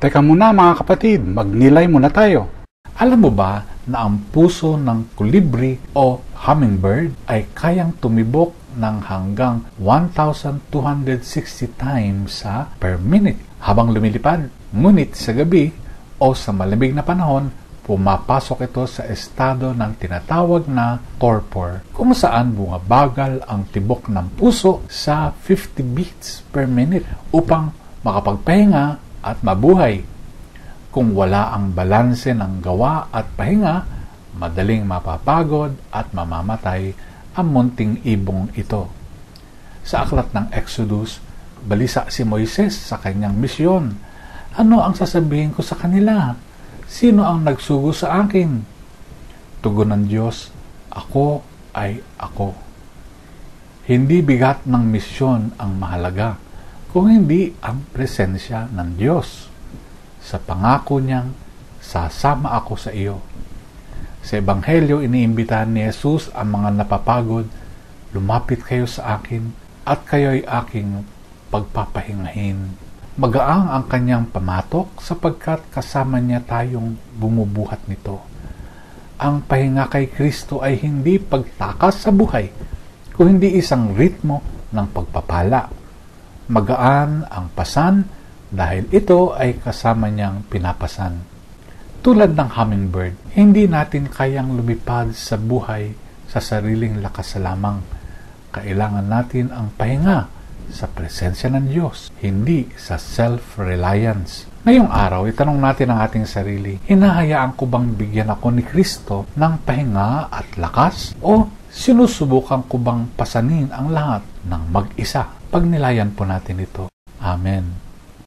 Teka muna mga kapatid, magnilay muna tayo. Alam mo ba na ang puso ng kolibri o hummingbird ay kayang tumibok ng hanggang 1,260 times per minute habang lumilipad? Ngunit sa gabi o sa malamig na panahon, pumapasok ito sa estado ng tinatawag na torpor, kung saan bumabagal ang tibok ng puso sa 50 beats per minute upang makapagpahinga at mabuhay. Kung wala ang balanse ng gawa at pahinga, madaling mapapagod at mamamatay ang munting ibong ito. Sa aklat ng Exodus, balisa si Moises sa kanyang misyon. Ano ang sasabihin ko sa kanila? Sino ang nagsugo sa akin? Tugon ng Diyos, ako ay ako. Hindi bigat ng misyon ang mahalaga, kung hindi ang presensya ng Diyos. Sa pangako niyang, sasama ako sa iyo. Sa Ebanghelyo, iniimbitahan ni Jesus ang mga napapagod, lumapit kayo sa akin at kayo'y aking pagpapahingahin. Magaang ang kanyang pamatok sapagkat kasama niya tayong bumubuhat nito. Ang pahinga kay Kristo ay hindi pagtakas sa buhay, kung hindi isang ritmo ng pagpapala. Magaan ang pasan dahil ito ay kasama niyang pinapasan. Tulad ng hummingbird, hindi natin kayang lumipad sa buhay sa sariling lakas lamang. Kailangan natin ang pahinga sa presensya ng Diyos, hindi sa self-reliance. Ngayong araw, itanong natin ang ating sarili, hinahayaan ko bang bigyan ako ni Kristo ng pahinga at lakas? O sinusubukan ko bang pasanin ang lahat ng mag-isa? Pagnilayan po natin ito. Amen.